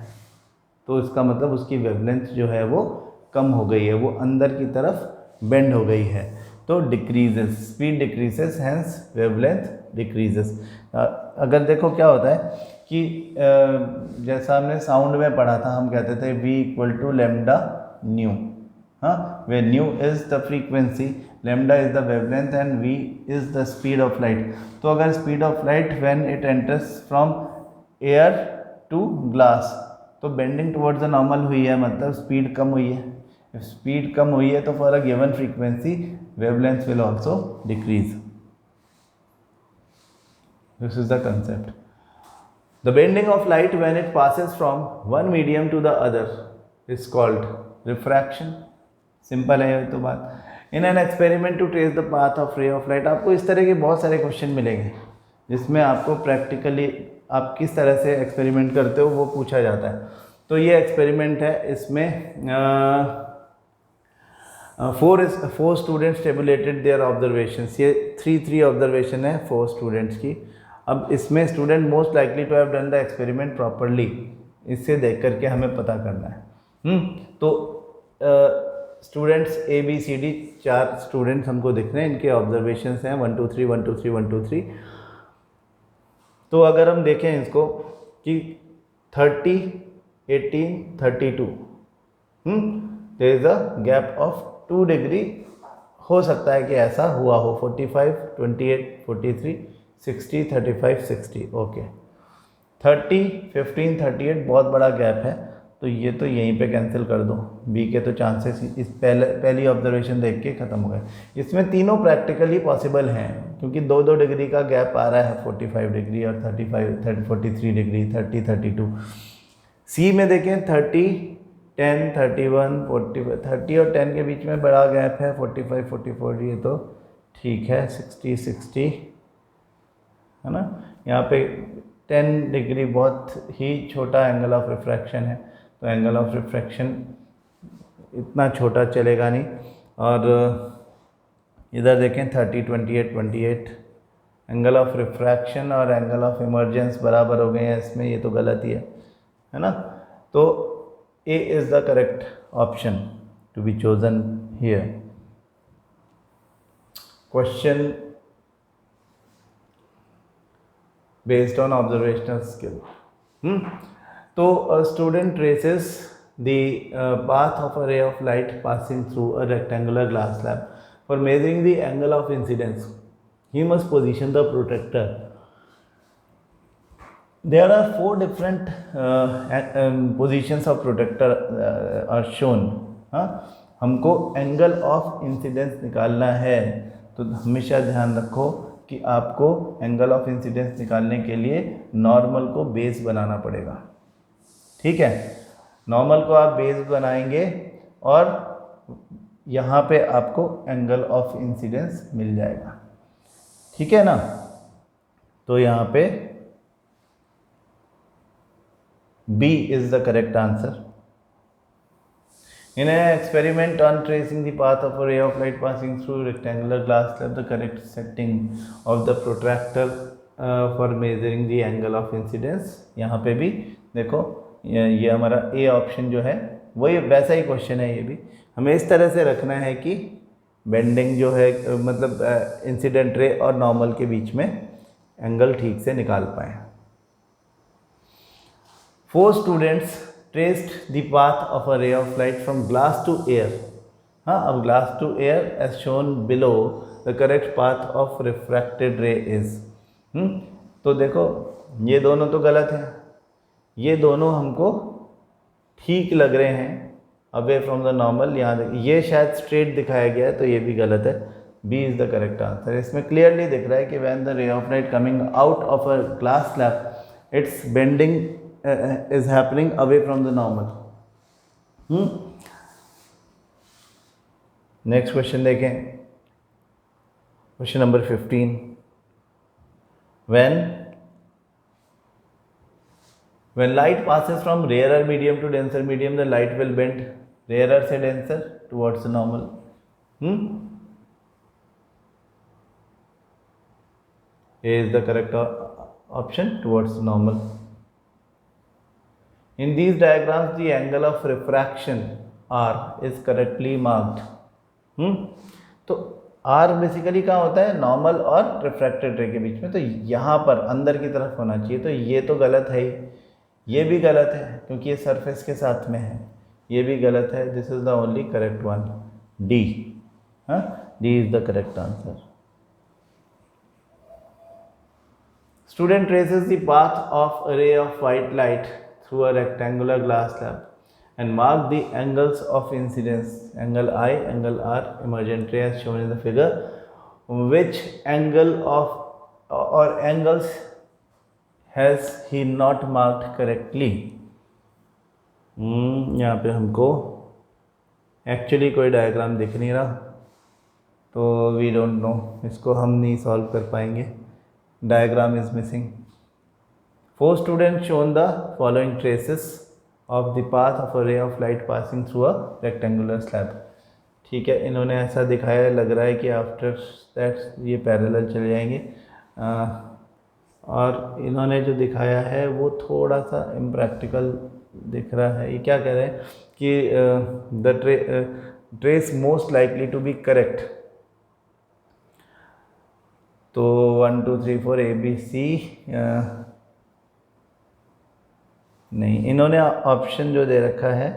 तो इसका मतलब उसकी वेवलेंथ जो है वो कम हो गई है, वो अंदर की तरफ बेंड हो गई है, तो decreases, speed decreases, hence wavelength decreases. अगर देखो क्या होता है कि जैसा हमने साउंड में पढ़ा था, हम कहते थे V = लैम्डा न्यू, हाँ, where nu is the frequency, lambda is the wavelength and V is the speed of light. तो अगर speed of light when it enters from air to glass, तो बेंडिंग टुवर्ड्स द नॉर्मल हुई है, मतलब speed कम हुई है। Speed कम हुई है तो for a given frequency wavelength will also decrease. This is the concept. The bending of light when it passes from one medium to the other is called refraction. Simple है ये तो बात। In an experiment to trace the path of ray of light, आपको इस तरह के बहुत सारे क्वेश्चन मिलेंगे जिसमें आपको प्रैक्टिकली आप किस तरह से एक्सपेरिमेंट करते हो वो पूछा जाता है। तो ये एक्सपेरिमेंट है, इसमें 4 स्टूडेंट्स टेबुलेटेड देयर ऑब्जर्वेशंस। ये 3 ऑब्जर्वेशन है 4 स्टूडेंट्स की। अब इसमें student most likely to have done the experiment properly, इससे देख करके हमें पता करना है। तो स्टूडेंट्स ABCD 4 स्टूडेंट्स हमको दिख रहे हैं, इनके ऑब्जर्वेशंस हैं 1 2 3 1 2 3 1 2 3। तो अगर हम देखें इसको कि 30 18 32 there is a gap of 2 degree, हो सकता है कि ऐसा हुआ हो। 45 28 43 60 35 60 ओके। 30 15 38 बहुत बड़ा गैप है, तो तो ये तो यहीं पे कैंसिल कर दो, बी के तो चांसेस इस पहली ऑब्जर्वेशन देख के ख़त्म हो गए। इसमें तीनों प्रैक्टिकली पॉसिबल हैं क्योंकि 2-2 डिग्री का गैप आ रहा है, 45 डिग्री और 43 डिग्री, 32। सी में देखें 30, 10, 31, 40, 30 और 10 के बीच में बड़ा गैप है, 45, 44, ये तो ठीक है, 60, 60 है ना। यहाँ पे 10 डिग्री बहुत ही छोटा एंगल ऑफ रिफ्रैक्शन है, तो एंगल ऑफ रिफ्रैक्शन इतना छोटा चलेगा नहीं। और इधर देखें 30, 28, 28 एंगल ऑफ रिफ्रैक्शन और एंगल ऑफ इमर्जेंस बराबर हो गए हैं इसमें, ये तो गलत ही है ना। तो A is the correct option to be chosen here. Question based on observational skill. So a student traces the path of a ray of light passing through a rectangular glass slab. For measuring the angle of incidence, he must position the protractor. There are 4 different positions of protractor are shown. हमको angle of incidence निकालना है, तो हमेशा ध्यान रखो कि आपको angle of incidence निकालने के लिए नॉर्मल को बेस बनाना पड़ेगा। ठीक है, नॉर्मल को आप बेस बनाएंगे और यहाँ पे आपको एंगल ऑफ इंसिडेंस मिल जाएगा। ठीक है ना, तो यहाँ पे B is the correct answer. In an experiment on tracing the path of a ray of light passing through rectangular glass slab, the correct setting of the protractor for measuring the angle of incidence, यहाँ पे भी देखो ये हमारा A option जो है वही वैसा ही क्वेश्चन है। ये भी हमें इस तरह से रखना है कि बेंडिंग जो है मतलब इंसिडेंट रे और नॉर्मल के बीच में एंगल ठीक से निकाल पाएँ। 4 students traced the path of a ray of light from glass to air. अब glass to air as shown below, the correct path of refracted ray is. तो देखो ये दोनों तो गलत हैं, ये दोनों हमको ठीक लग रहे हैं अवे फ्रॉम द नॉर्मल। यहाँ देखिए ये शायद स्ट्रेट दिखाया गया है, तो ये भी गलत है। B is the correct answer. इसमें क्लियरली दिख रहा है कि when the ray of light coming out of a glass slab, it's bending is happening away from the normal. Next question देखें, question number 15. When light passes from rarer medium to denser medium, the light will bend rarer से denser towards the normal. A is the correct option, towards the normal. In these diagrams, the angle of refraction R is correctly marked. तो R basically कहाँ होता है, normal और refracted रे के बीच में, तो यहाँ पर अंदर की तरफ होना चाहिए। तो ये तो गलत है ही, ये भी गलत है क्योंकि ये सरफेस के साथ में है, ये भी गलत है। This is the only correct one, D. D is the correct answer. Student traces the path of a ray of white light through a rectangular glass slab and mark the angles of incidence, angle I, angle R, emergent ray as shown in the figure. Which angle of or angles has he not marked correctly? यहाँ पे हमको actually कोई diagram दिख नहीं रहा, तो we don't know, इसको हम नहीं सॉल्व कर पाएंगे। Diagram is missing. 4 students shown the following traces of the path of a ray of light passing through a rectangular slab. ठीक है, इन्होंने ऐसा दिखाया, लग रहा है कि आफ्टर दैट ये पैरेलल चले जाएंगे, और इन्होंने जो दिखाया है वो थोड़ा सा इम्प्रैक्टिकल दिख रहा है। ये क्या कह रहे हैं कि the trace most likely to be correct. तो 1 2 3 4 ABC नहीं, इन्होंने ऑप्शन जो दे रखा है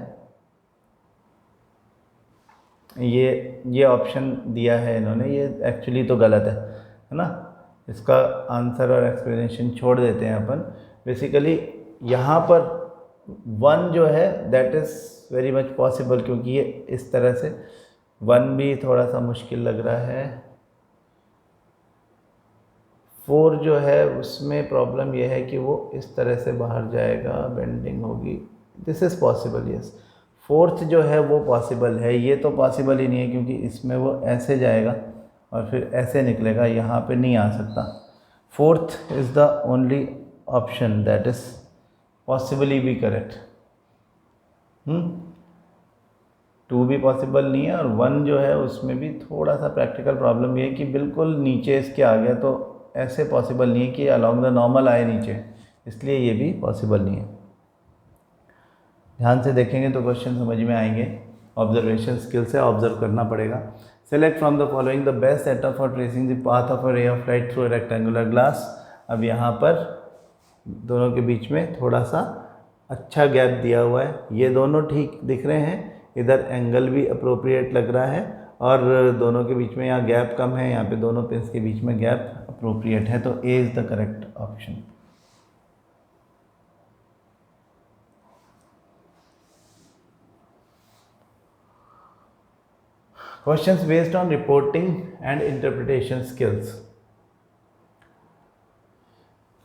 ये ऑप्शन दिया है इन्होंने, ये एक्चुअली तो गलत है ना। इसका आंसर और एक्सप्लेनेशन छोड़ देते हैं अपन। बेसिकली यहाँ पर 1 जो है that is very much possible, क्योंकि ये इस तरह से 1 भी थोड़ा सा मुश्किल लग रहा है। 4 जो है उसमें प्रॉब्लम ये है कि वो इस तरह से बाहर जाएगा, बेंडिंग होगी। This is possible, yes. 4th जो है वो पॉसिबल है, ये तो पॉसिबल ही नहीं है क्योंकि इसमें वो ऐसे जाएगा और फिर ऐसे निकलेगा, यहाँ पे नहीं आ सकता। 4th is the only option that is possibly भी करेक्ट। 2 भी पॉसिबल नहीं है, और 1 जो है उसमें भी थोड़ा सा प्रैक्टिकल प्रॉब्लम ये है कि बिल्कुल नीचे इसके आ गया, तो ऐसे पॉसिबल नहीं है कि अलॉन्ग द नॉर्मल आए नीचे, इसलिए ये भी पॉसिबल नहीं है। ध्यान से देखेंगे तो क्वेश्चन समझ में आएंगे। ऑब्जर्वेशन स्किल से ऑब्जर्व करना पड़ेगा। Select from the following the best setup for tracing the path of a ray of light through a rectangular glass. अब यहाँ पर दोनों के बीच में थोड़ा सा अच्छा गैप दिया हुआ है, ये दोनों ठीक दिख रहे हैं, इधर एंगल भी अप्रोप्रिएट लग रहा है, और दोनों के बीच में यहाँ गैप कम है, यहाँ पे दोनों पिंस के बीच में गैप अप्रोप्रिएट है, तो A is the correct option. Questions based on reporting and interpretation skills.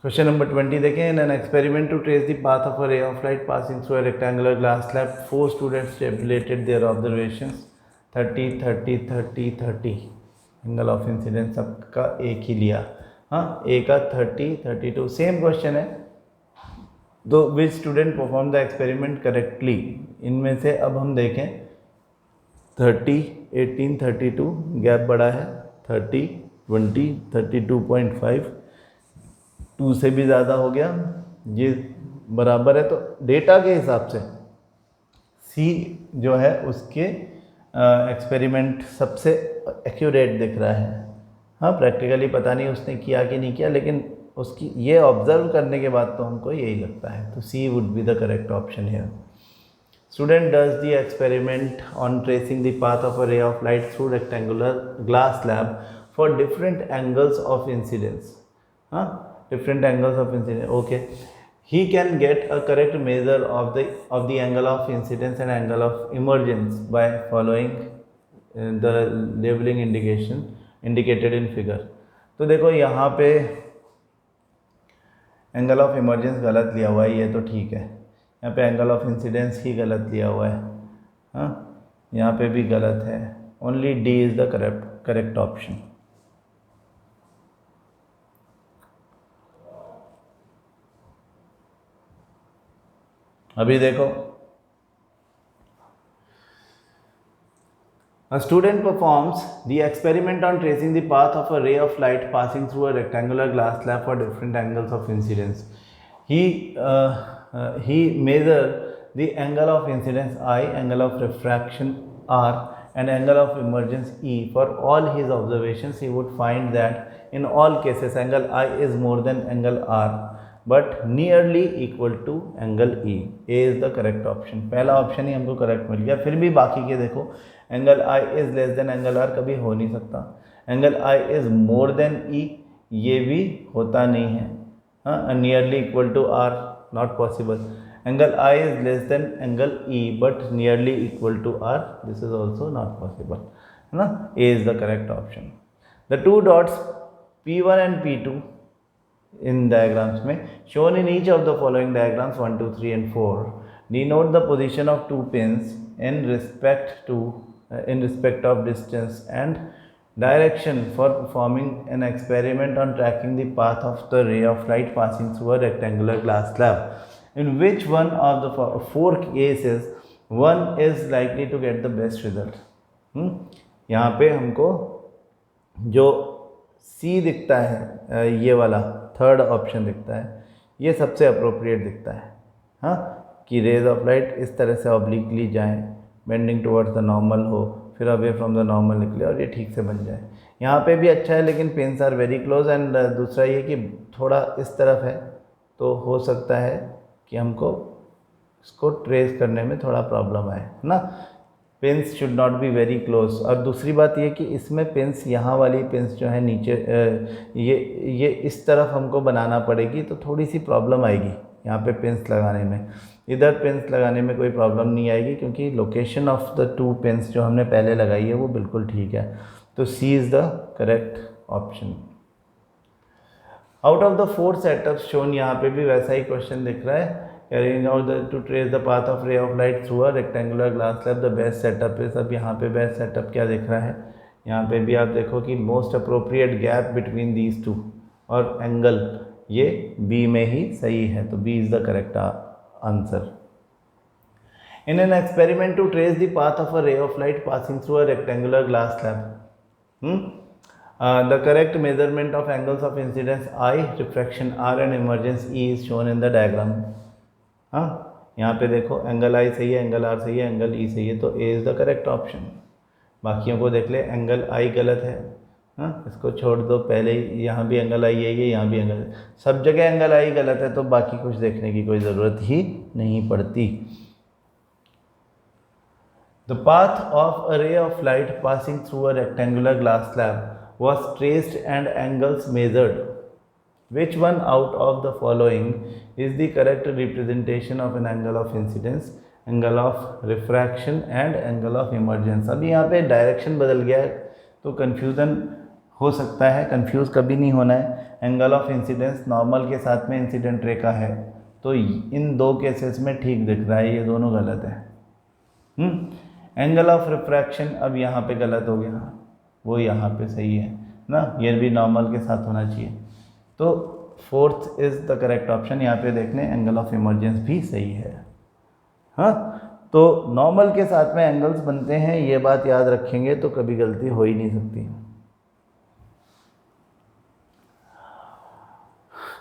Question number 20 देखें। In an experiment to trace the path of a ray of light passing through a rectangular glass slab, 4 students tabulated their observations 30, 30, 30, 30. Angle of incidence सबका एक ही लिया, हाँ, ए का 30, 32। Same question है, दो which student perform the experiment correctly. इनमें से अब हम देखें 30, 18, 32, गैप बड़ा है, 30, 20, 32.5, 2 से भी ज़्यादा हो गया, ये बराबर है, तो डेटा के हिसाब से सी जो है उसके एक्सपेरिमेंट सबसे एक्यूरेट दिख रहा है। हाँ, प्रैक्टिकली पता नहीं उसने किया कि नहीं किया, लेकिन उसकी ये ऑब्जर्व करने के बाद तो हमको यही लगता है, तो C would be the correct option here. Student does the experiment on tracing the path of a ray of light through rectangular glass slab for different angles of incidence. Different angles of incidence. Okay. He can get a correct measure of the angle of incidence and angle of emergence by following the labeling indication indicated in figure. तो देखो यहाँ पे angle of emergence गलत लिया हुआ है, ये तो ठीक है। यहाँ पे एंगल ऑफ इंसिडेंस ही गलत लिया हुआ है, हाँ, यहाँ पे भी गलत है। Only D is the correct option. अभी देखो, a student performs the experiment on tracing the path of a ray of light passing through a rectangular glass slab for different angles of incidence. He measured the angle of incidence I, angle of refraction R, and angle of emergence E. For all his observations, he would find that in all cases angle I is more than angle R, but nearly equal to angle E. A is the correct option. पहला option ही हमको correct मिल गया। फिर भी बाकी के देखो, angle I is less than angle R कभी हो नहीं सकता, एंगल I is more than E ये भी होता नहीं है, हाँ, nearly equal to R not possible, angle I is less than angle E but nearly equal to R, this is also not possible, है ना। A is the correct option. The to dots P1 and P2 in diagrams में shown in each of the following diagrams 1, 2, 3 and 4 denote the position of two pins in respect of distance and direction for performing an experiment on tracking the path of the ray of light passing through a rectangular glass slab. In which one of the 4 cases one is likely to get the best result? यहाँ पे हमको जो C दिखता है, ये वाला third option दिखता है, ये सबसे अप्रोप्रिएट दिखता है, हाँ, कि रेज ऑफ लाइट इस तरह से ऑब्लिकली जाएं, बेंडिंग टुवर्ड्स द नॉर्मल हो, फिर अवे फ्रॉम द नॉर्मल निकले और ये ठीक से बन जाए। यहाँ पे भी अच्छा है, लेकिन pins are very close, and दूसरा ये कि थोड़ा इस तरफ है, तो हो सकता है कि हमको इसको ट्रेस करने में थोड़ा प्रॉब्लम आए, है ना। Pins should not be very close. और दूसरी बात ये कि इसमें पिन्स, यहाँ वाली पिन्स जो है नीचे, ये इस तरफ हमको बनाना पड़ेगी, तो थोड़ी सी प्रॉब्लम आएगी यहाँ पे पिन्स लगाने में। इधर पिन्स लगाने में कोई प्रॉब्लम नहीं आएगी क्योंकि लोकेशन ऑफ द 2 पिन्स जो हमने पहले लगाई है वो बिल्कुल ठीक है। तो C is the correct option. Out of the 4 setups shown, यहाँ पे भी वैसा ही क्वेश्चन दिख रहा है, carrying out to trace the path of ray of light through a rectangular glass slab the best setup is. अब यहाँ पे बेस्ट सेटअप क्या दिख रहा है, यहाँ पे भी आप देखो कि most appropriate gap between these two, और एंगल ये बी में ही सही है, तो B is the correct answer. In an experiment to trace the path of a ray of light passing through a rectangular glass slab, the correct measurement of angles of incidence I, refraction R and emergence E is shown in the diagram. हाँ, यहाँ पे देखो angle I सही है, angle R सही है, angle E सही है, तो A is the correct option. बाकियों को देख ले, एंगल I गलत है, हाँ इसको छोड़ दो, पहले ही यहाँ भी एंगल I है, यहाँ भी एंगल, सब जगह एंगल I गलत है, तो बाकी कुछ देखने की कोई ज़रूरत ही नहीं पड़ती। The path of a ray of light passing through a rectangular glass slab was traced and angles measured. Which one out of the following is the correct representation of an angle of incidence, angle of refraction and angle of emergence? अभी यहाँ पे direction बदल गया है तो confusion हो सकता है, कंफ्यूज कभी नहीं होना है। एंगल ऑफ इंसिडेंस नॉर्मल के साथ में इंसिडेंट रे का है, तो इन 2 केसेस में ठीक दिख रहा है, ये दोनों गलत है। एंगल ऑफ रिफ्रैक्शन अब यहाँ पे गलत हो गया, वो यहाँ पे सही है ना, ये भी नॉर्मल के साथ होना चाहिए, तो 4th is the correct option. यहाँ पे देखने एंगल ऑफ इमर्जेंस भी सही है। हाँ, तो नॉर्मल के साथ में एंगल्स बनते हैं, ये बात याद रखेंगे तो कभी गलती हो ही नहीं सकती।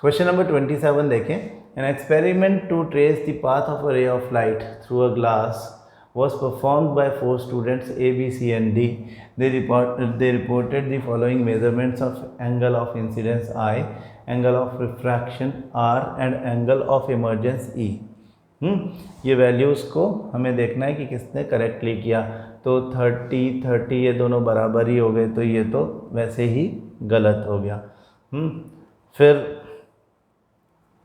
क्वेश्चन नंबर 27 देखें। An experiment to trace the path of a ray of light through a glass was performed by 4 students A, B, C and D. They reported the following measurements of angle of incidence I, angle of refraction R and angle of emergence E. ये values को हमें देखना है कि किसने correctly किया। तो 30 ये दोनों बराबर ही हो गए, तो ये तो वैसे ही गलत हो गया। फिर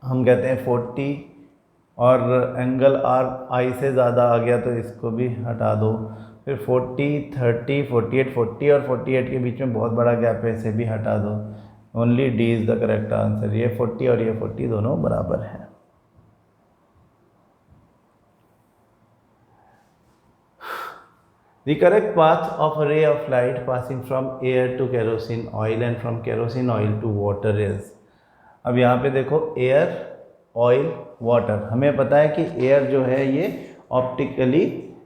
हम कहते हैं 40 और एंगल आर आई से ज़्यादा आ गया तो इसको भी हटा दो। फिर 40, 30, 48, 40 और 48 के बीच में बहुत बड़ा गैप है, इसे भी हटा दो। Only D is the correct answer. ये 40 और ये 40 दोनों बराबर हैं। The correct path of a ray of light passing from air to kerosene oil and from kerosene oil to water is। अब यहाँ पे देखो एयर, ऑयल, वाटर। हमें पता है कि एयर जो है ये ऑप्टिकली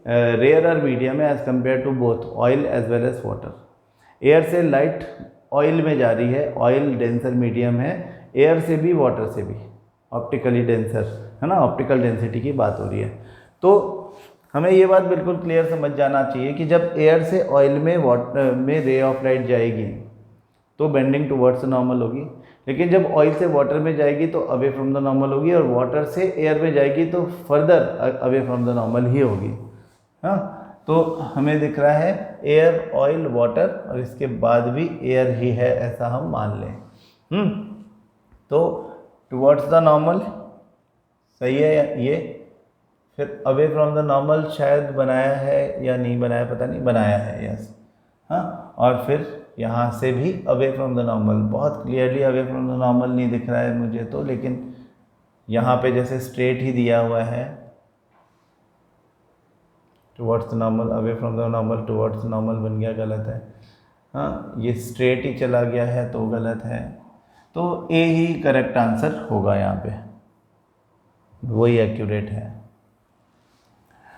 रेयरर मीडियम है as compare to both oil as well as water. Air से लाइट ऑयल में जा रही है, ऑयल डेंसर मीडियम है, एयर से भी वाटर से भी ऑप्टिकली डेंसर है ना, ऑप्टिकल डेंसिटी की बात हो रही है। तो हमें ये बात बिल्कुल क्लियर समझ जाना चाहिए कि जब एयर से ऑयल में वाटर में रे ऑफ लाइट जाएगी तो बेंडिंग टुवर्ड्स नॉर्मल होगी, लेकिन जब ऑयल से वाटर में जाएगी तो अवे फ्रॉम द नॉर्मल होगी, और वाटर से एयर में जाएगी तो further away from the normal ही होगी। हाँ, तो हमें दिख रहा है एयर, ऑयल, वाटर और इसके बाद भी एयर ही है, ऐसा हम मान लें। तो टुवर्ड्स द नॉर्मल सही है ये। फिर अवे फ्रॉम द नॉर्मल शायद बनाया है या नहीं बनाया, पता नहीं, बनाया है, यस। हाँ, और फिर यहाँ से भी अवे फ्रॉम द नॉर्मल, बहुत clearly away from the normal नहीं दिख रहा है मुझे तो, लेकिन यहाँ पे जैसे स्ट्रेट ही दिया हुआ है, towards the normal, away from the normal, towards normal बन गया, गलत है। हाँ, ये स्ट्रेट ही चला गया है तो गलत है, तो ए ही करेक्ट आंसर होगा यहाँ पे, वही एक्यूरेट है।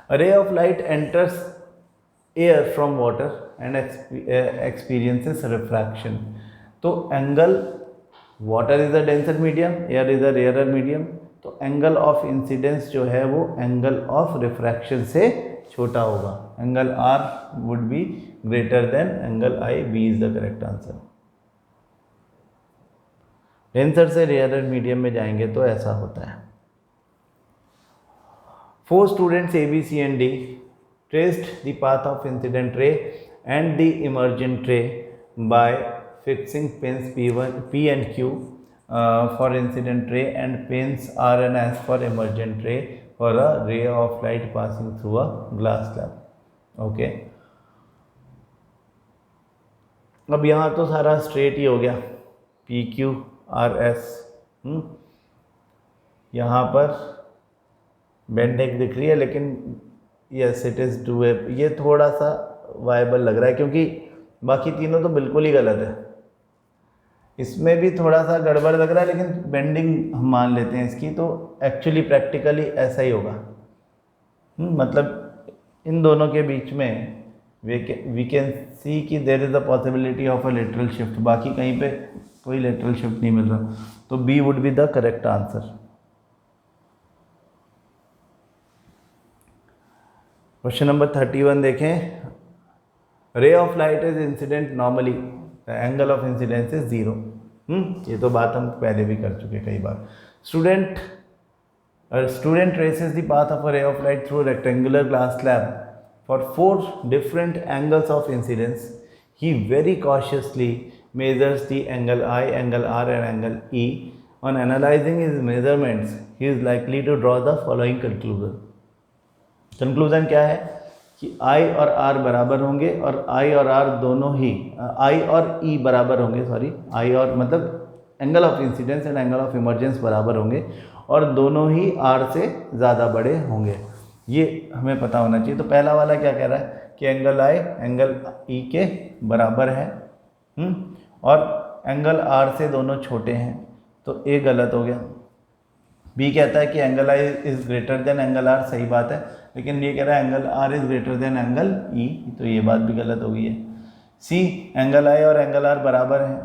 A ray of light enters air from water and experiences refraction. तो angle, water is a denser medium, air is a rarer medium, तो एंगल ऑफ इंसिडेंस जो है वो एंगल ऑफ रिफ्रैक्शन से छोटा होगा। Angle R would be greater than angle I, B is the correct answer. Denser से rarer medium में जाएंगे तो ऐसा होता है। 4 students A, B, C and D traced the path of incident ray and the emergent ray by fixing pins P and Q for incident ray and pins R and S for emergent ray for a ray of light passing through a glass slab. Okay, अब यहाँ तो सारा straight ही हो गया, P Q R S. यहाँ पर bending दिख रही है, लेकिन यस इट इज़ डूएबल। ये थोड़ा सा वायबल लग रहा है क्योंकि बाकी तीनों तो बिल्कुल ही गलत है। इसमें भी थोड़ा सा गड़बड़ लग रहा है, लेकिन बेंडिंग हम मान लेते हैं इसकी, तो एक्चुअली प्रैक्टिकली ऐसा ही होगा। मतलब इन दोनों के बीच में वी कैन सी कि there is the possibility of a lateral shift, बाकी कहीं पे कोई लेटरल शिफ्ट नहीं मिल रहा, तो B would be the correct answer. Question number 31 देखें, ray of light is incident normally, the angle of incidence is 0। ये तो बात हम पहले भी कर चुके कई बार। Student traces the path of a ray of light through rectangular glass slab for 4 different angles of incidence. He very cautiously measures the angle I, angle R and angle E. On analyzing his measurements, he is likely to draw the following conclusion. Conclusion क्या है कि I और R बराबर होंगे, और I और R दोनों ही I और E बराबर होंगे, सॉरी I और मतलब angle of incidence and angle of emergence बराबर होंगे, और दोनों ही R से ज़्यादा बड़े होंगे। ये हमें पता होना चाहिए। तो पहला वाला क्या कह रहा है कि एंगल I एंगल E के बराबर है, और एंगल R से दोनों छोटे हैं, तो ए गलत हो गया। बी कहता है कि angle I is greater than angle R, सही बात है, लेकिन ये कह रहा है angle R is greater than angle E, तो ये बात भी गलत हो गई है। सी, एंगल I और एंगल R बराबर हैं,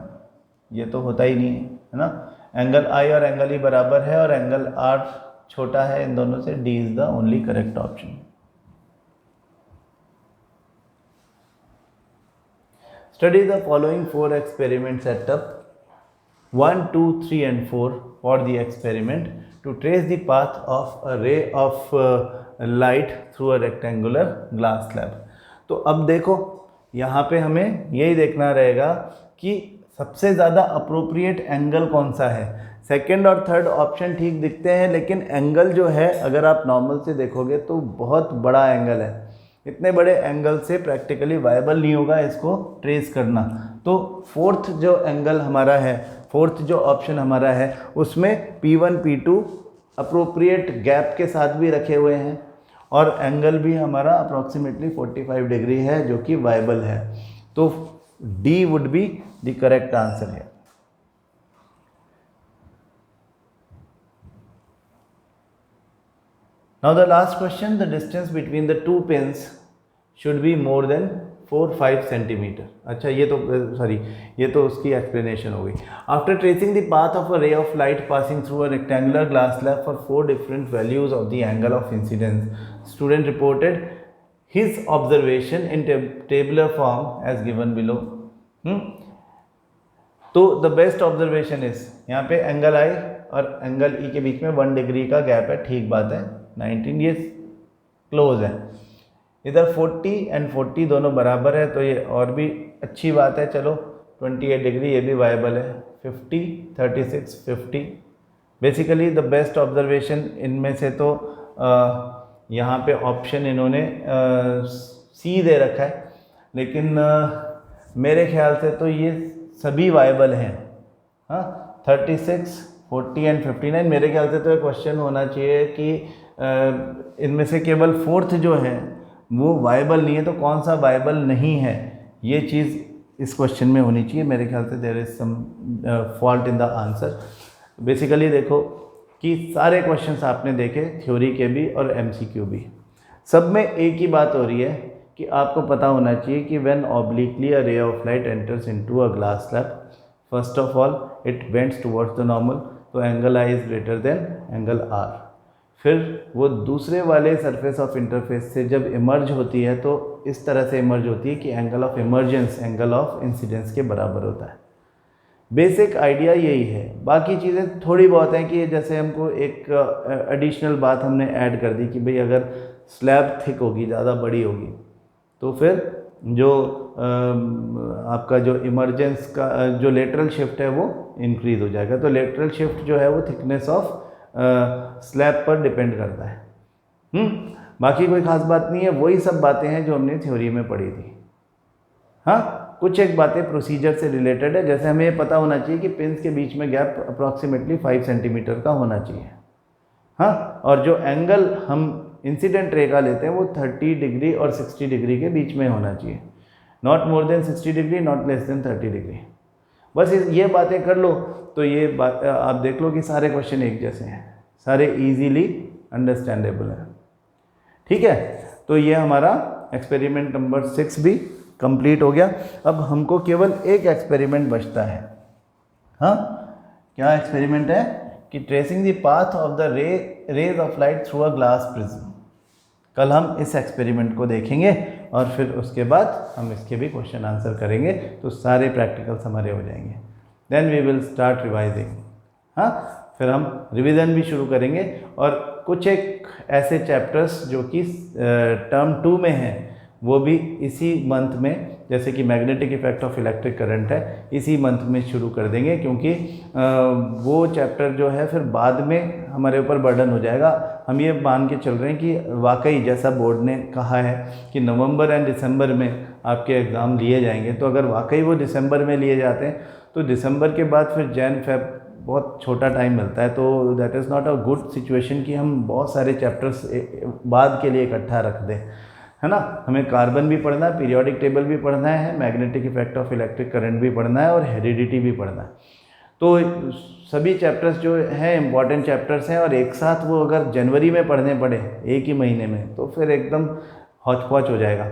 ये तो होता ही नहीं है ना। एंगल I और एंगल E बराबर है और एंगल R छोटा है इन दोनों से, D is the only correct option. Study the following 4 experiment setup 1, 2, 3 and 4 for the experiment to trace the path of a ray of light through a rectangular glass slab। तो अब देखो यहाँ पे हमें यही देखना रहेगा कि सबसे ज़्यादा अप्रोप्रिएट एंगल कौन सा है। सेकंड और थर्ड ऑप्शन ठीक दिखते हैं, लेकिन एंगल जो है अगर आप नॉर्मल से देखोगे तो बहुत बड़ा एंगल है। इतने बड़े एंगल से प्रैक्टिकली वायबल नहीं होगा इसको ट्रेस करना। तो फोर्थ जो एंगल हमारा है, फोर्थ जो ऑप्शन हमारा है, उसमें P1 P2 अप्रोप्रिएट गैप के साथ भी रखे हुए हैं, और एंगल भी हमारा अप्रॉक्सीमेटली 45 डिग्री है जो कि वायबल है। तो D would be the correct answer है। Now the last question, the distance between the two pins should be more than 4-5 centimeter। अच्छा ये तो सॉरी ये तो उसकी एक्सप्लेनेशन हो गई। After tracing the path of a ray of light passing through a rectangular glass slab for 4 different values of the angle of incidence, student reported his observation in tabular form as given below। तो the best observation is, यहाँ पे angle I और angle E के बीच में 1 degree का gap है, ठीक बात है, 19 ये क्लोज है। इधर 40 एंड 40 दोनों बराबर है, तो ये और भी अच्छी बात है। चलो 28 डिग्री ये भी वायबल है। 50, 36, 50 बेसिकली द बेस्ट ऑब्जर्वेशन इनमें से तो यहाँ पे ऑप्शन इन्होंने सी दे रखा है, लेकिन मेरे ख्याल से तो ये सभी वायबल हैं। हाँ, 36, 40 एंड 59 मेरे ख्याल से तो एक क्वेश्चन होना चाहिए कि इनमें से केवल फोर्थ जो है वो वायबल नहीं है, तो कौन सा वायबल नहीं है, ये चीज़ इस क्वेश्चन में होनी चाहिए। मेरे ख्याल से there is some fault in the answer. Basically देखो कि सारे क्वेश्चंस आपने देखे, थ्योरी के भी और एमसीक्यू भी, सब में एक ही बात हो रही है कि आपको पता होना चाहिए कि when obliquely a ray of light enters into a glass slab, first of all it bends towards the normal, तो angle I is greater than angle R. फिर वो दूसरे वाले सरफेस ऑफ इंटरफेस से जब इमर्ज होती है तो इस तरह से इमर्ज होती है कि angle of emergence angle of incidence के बराबर होता है। बेसिक आइडिया यही है, बाकी चीज़ें थोड़ी बहुत हैं कि जैसे हमको एक एडिशनल बात हमने ऐड कर दी कि भाई अगर स्लैब थिक होगी, ज़्यादा बड़ी होगी, तो फिर जो आपका जो इमर्जेंस का जो लेटरल शिफ्ट है वो इंक्रीज़ हो जाएगा। तो लेटरल शिफ्ट जो है वो थिकनेस ऑफ स्लैब पर डिपेंड करता है। बाकी कोई ख़ास बात नहीं है, वही सब बातें हैं जो हमने थ्योरी में पढ़ी थी। हाँ, कुछ एक बातें प्रोसीजर से रिलेटेड है, जैसे हमें ये पता होना चाहिए कि पिन्स के बीच में गैप अप्रॉक्सीमेटली 5 सेंटीमीटर का होना चाहिए। हाँ, और जो एंगल हम इंसिडेंट रे का लेते हैं वो 30 डिग्री और 60 डिग्री के बीच में होना चाहिए, not more than 60 degree, not less than 30 degree. बस ये बातें कर लो तो ये बात आप देख लो कि सारे क्वेश्चन एक जैसे हैं, सारे इजीली अंडरस्टैंडेबल हैं। ठीक है, तो ये हमारा एक्सपेरिमेंट नंबर 6 भी कंप्लीट हो गया। अब हमको केवल एक एक्सपेरिमेंट बचता है। हाँ, क्या एक्सपेरिमेंट है कि tracing the path of the rays of light through a glass prism. कल हम इस एक्सपेरिमेंट को देखेंगे और फिर उसके बाद हम इसके भी क्वेश्चन आंसर करेंगे, तो सारे प्रैक्टिकल्स हमारे हो जाएंगे। Then we will start revising. हाँ, फिर हम रिवीजन भी शुरू करेंगे और कुछ एक ऐसे चैप्टर्स जो कि टर्म 2 में हैं वो भी इसी मंथ में, जैसे कि magnetic effect of electric current है, इसी मंथ में शुरू कर देंगे, क्योंकि वो चैप्टर जो है फिर बाद में हमारे ऊपर बर्डन हो जाएगा। हम ये मान के चल रहे हैं कि वाकई जैसा बोर्ड ने कहा है कि नवंबर एंड दिसंबर में आपके एग्ज़ाम लिए जाएंगे, तो अगर वाकई वो दिसंबर में लिए जाते हैं तो दिसंबर के बाद फिर जैन फेब बहुत छोटा टाइम मिलता है, तो that is not a good situation कि हम बहुत सारे चैप्टर्स बाद के लिए इकट्ठा रख दें, है ना। हमें कार्बन भी पढ़ना है, पीरियोडिक टेबल भी पढ़ना है, magnetic effect of electric current भी पढ़ना है और हेरिडिटी भी पढ़ना है। तो सभी चैप्टर्स जो हैं इंपॉर्टेंट चैप्टर्स हैं, और एक साथ वो अगर जनवरी में पढ़ने पड़े एक ही महीने में तो फिर एकदम हौच पौच हो जाएगा।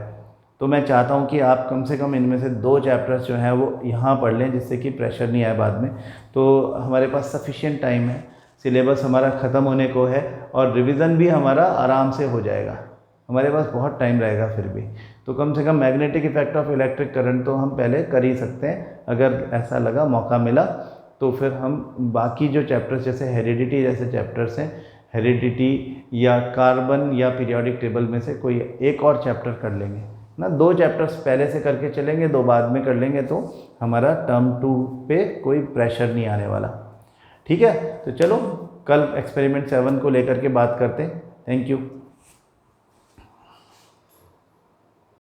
तो मैं चाहता हूँ कि आप कम से कम इनमें से 2 चैप्टर्स जो हैं वो यहाँ पढ़ लें, जिससे कि प्रेशर नहीं आए बाद में। तो हमारे पास सफिशिएंट टाइम है, सिलेबस हमारा ख़त्म होने को है और रिवीजन भी हमारा आराम से हो जाएगा, हमारे पास बहुत टाइम रहेगा फिर भी। तो कम से कम magnetic effect of electric current तो हम पहले कर ही सकते हैं, अगर ऐसा लगा मौका मिला तो फिर हम बाकी जो चैप्टर्स जैसे हेरिडिटी जैसे चैप्टर्स हैं, हेरिडिटी या कार्बन या पीरियोडिक टेबल में से कोई एक और चैप्टर कर लेंगे ना। 2 चैप्टर्स पहले से करके चलेंगे, 2 बाद में कर लेंगे, तो हमारा टर्म 2 पे कोई प्रेशर नहीं आने वाला। ठीक है, तो चलो कल एक्सपेरिमेंट 7 को लेकर के बात करते हैं। Thank you.